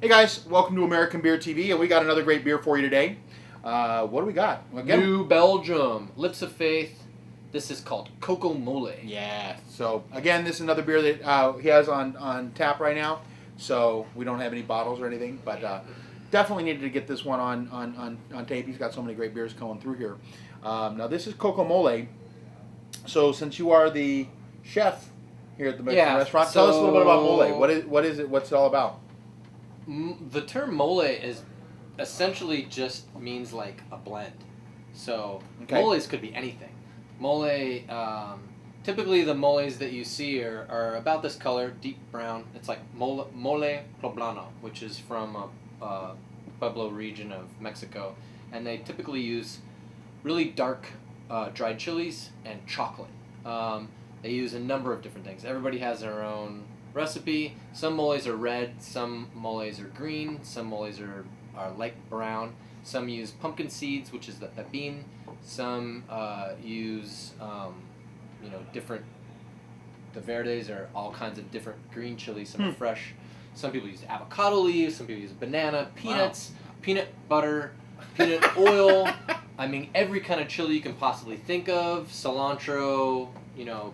Hey guys, welcome to American Beer TV, and we got another great beer for you today. What do we got? Again, New Belgium Lips of Faith. This is called Coco Mole. Yeah. So again, this is another beer that he has on tap right now. So we don't have any bottles or anything, but definitely needed to get this one on tape. He's got so many great beers coming through here. Now this is Coco Mole. So since you are the chef here at the Mexican restaurant, tell us a little bit about mole. What is it? What's it all about? The term mole is essentially just means like a blend. So moles could be anything. Mole, typically the moles that you see are about this color, deep brown. It's like mole poblano, which is from a Pueblo region of Mexico, and they typically use really dark dried chilies and chocolate. They use a number of different things. Everybody has their own recipe. Some moles are red, some moles are green, some moles are light brown. Some use pumpkin seeds, which is the pepin. Some use, different. The verdes are all kinds of different green chilies. Some are fresh. Some people use avocado leaves. Some people use banana, peanuts, peanut butter, peanut oil. I mean, every kind of chili you can possibly think of. Cilantro,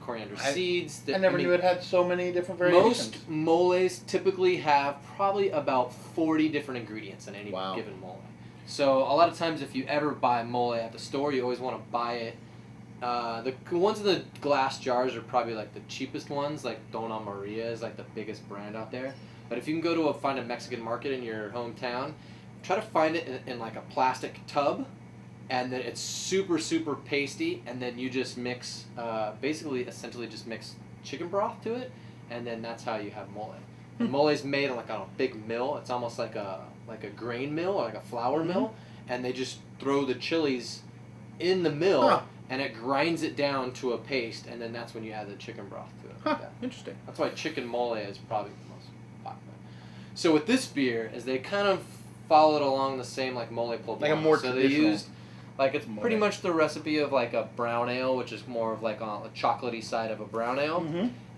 coriander seeds. I never knew it had so many different variations. Most moles typically have probably about 40 different ingredients in any given mole. So a lot of times if you ever buy mole at the store, you always want to buy it. The ones in the glass jars are probably like the cheapest ones, like Dona Maria is like the biggest brand out there. But if you can go to find a Mexican market in your hometown, try to find it in like a plastic tub, and then it's super, super pasty, and then you just mix, essentially just mix chicken broth to it, and then that's how you have mole. And mole is made like on a big mill. It's almost like a grain mill or like a flour mill, and they just throw the chilies in the mill, and it grinds it down to a paste, and then that's when you add the chicken broth to it. Like that. Interesting. That's why chicken mole is probably the most popular. So with this beer, is they kind of followed along the same like mole poblano. Like a more so traditional. They used it's pretty much the recipe of like a brown ale, which is more of like on a chocolatey side of a brown ale.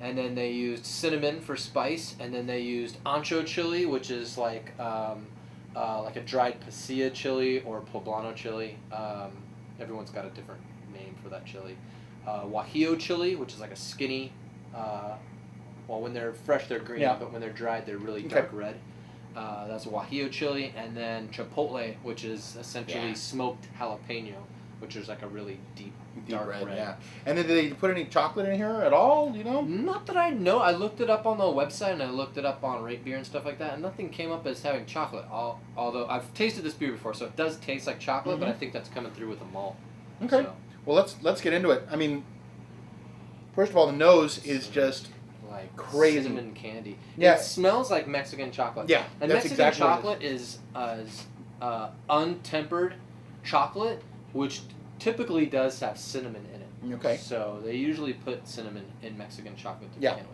And then they used cinnamon for spice, and then they used ancho chili, which is like a dried pasilla chili or poblano chili. Everyone's got a different name for that chili. Guajillo chili, which is like a skinny. When they're fresh, they're green, but when they're dried, they're really dark red. That's guajillo chili, and then chipotle, which is essentially smoked jalapeno, which is like a really deep dark red. Yeah. And then did they put any chocolate in here at all? Do you know? Not that I know. I looked it up on the website, and I looked it up on Rate Beer and stuff like that, and nothing came up as having chocolate. Although I've tasted this beer before, so it does taste like chocolate, but I think that's coming through with the malt. Okay. So. Well, let's get into it. I mean, first of all, the nose is just like crazy cinnamon candy. Yeah. It smells like Mexican chocolate. Yeah, and that's Mexican exactly chocolate is untempered chocolate, which typically does have cinnamon in it. Okay. So they usually put cinnamon in Mexican chocolate to begin with.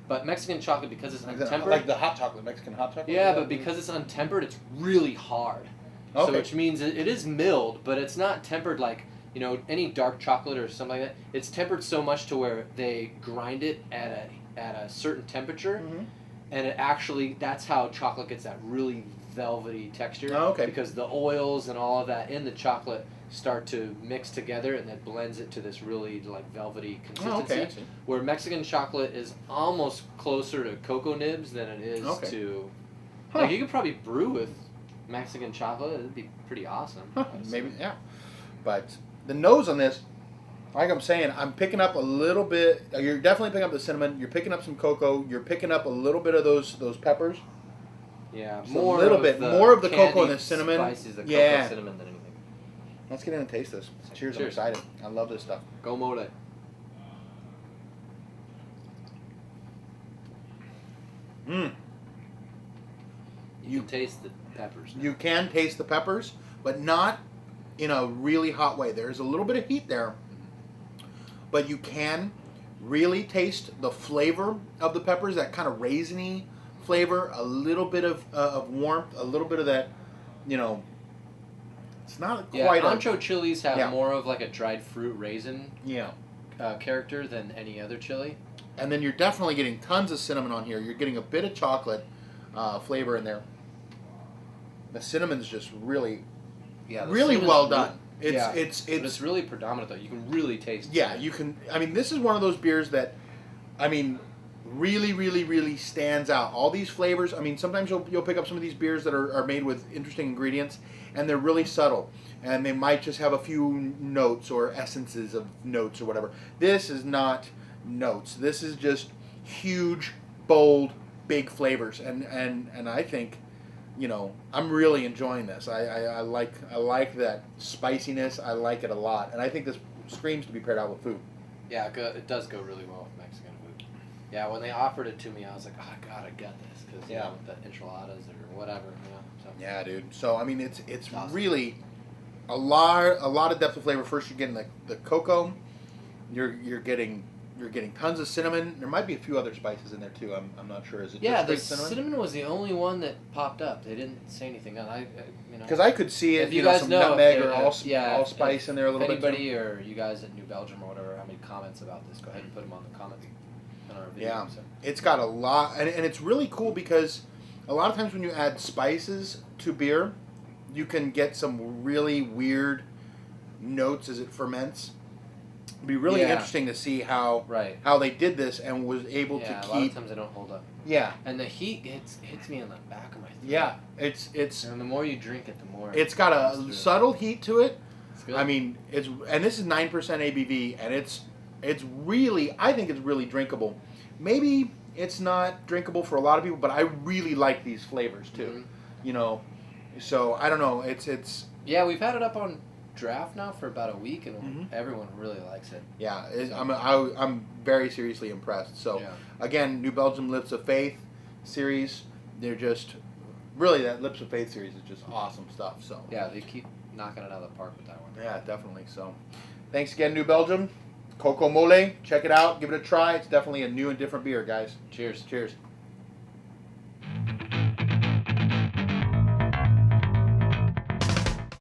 But Mexican chocolate, because it's untempered, like the hot chocolate, Mexican hot chocolate. Yeah, but because it's untempered, it's really hard. Okay. So which means it is milled, but it's not tempered like any dark chocolate or something like that. It's tempered so much to where they grind it at a certain temperature, and it actually, that's how chocolate gets that really velvety texture. Oh, okay. Because the oils and all of that in the chocolate start to mix together, and that blends it to this really like velvety consistency. Oh, okay. Where Mexican chocolate is almost closer to cocoa nibs than it is to. Like you could probably brew with Mexican chocolate. It'd be pretty awesome. Maybe, yeah. But the nose on this, like I'm saying, I'm picking up a little bit. You're definitely picking up the cinnamon. You're picking up some cocoa. You're picking up a little bit of those peppers. Yeah, just more of the cocoa and the cinnamon. Spices, the cocoa, cinnamon than anything. Let's get in and taste this. Cheers! I'm excited. I love this stuff. Go mole. You can taste the peppers now. You can taste the peppers, but not in a really hot way. There's a little bit of heat there, but you can really taste the flavor of the peppers, that kind of raisiny flavor, a little bit of warmth, a little bit of that, it's not quite ancho chilies have more of like a dried fruit raisin Yeah. Character than any other chili. And then you're definitely getting tons of cinnamon on here. You're getting a bit of chocolate flavor in there. The cinnamon's just really, Yeah, really well done. But it's really predominant though. You can really taste. Yeah, it. you can. I mean, this is one of those beers that, I mean, really, really, really stands out. All these flavors. I mean, sometimes you'll pick up some of these beers that are made with interesting ingredients, and they're really subtle, and they might just have a few notes or essences of notes or whatever. This is not notes. This is just huge, bold, big flavors, and I think, you know, I'm really enjoying this. I like that spiciness. I like it a lot, and I think this screams to be paired out with food. Yeah, it does go really well with Mexican food. Yeah, when they offered it to me, I was like, oh God, I got this because you know, the enchiladas or whatever, you know. So. Yeah, dude. So I mean, it's Awesome. really a lot of depth of flavor. First, you're getting the cocoa. You're getting tons of cinnamon. There might be a few other spices in there too. I'm not sure. Is it Yeah, just the straight cinnamon was the only one that popped up. They didn't say anything. You know. Because I could see it. If you know, guys some know nutmeg if or there- allspice in there a little bit. Anybody or you guys at New Belgium or whatever have any comments about this? Go ahead and put them on the comment on our video. Yeah, So. it's got a lot, and it's really cool because a lot of times when you add spices to beer, you can get some really weird notes as it ferments. It'd be really interesting to see how they did this and was able to keep. A lot of times they don't hold up. Yeah, and the heat hits me on the back of my throat. Yeah, it's and the more you drink it, the more it's got a subtle heat to it. It's good. I mean, and this is 9% ABV, and it's really, I think it's really drinkable. Maybe it's not drinkable for a lot of people, but I really like these flavors too. Mm-hmm. You know, so I don't know. It's yeah, we've had it up on draft now for about a week, and everyone really likes it. Yeah, I'm very seriously impressed. So again, New Belgium Lips of Faith series, they're just really, that Lips of Faith series is just awesome stuff. So yeah, they keep knocking it out of the park with that one. Yeah, definitely. So thanks again, New Belgium. Coco Mole, check it out, give it a try. It's definitely a new and different beer, guys. Cheers. Cheers.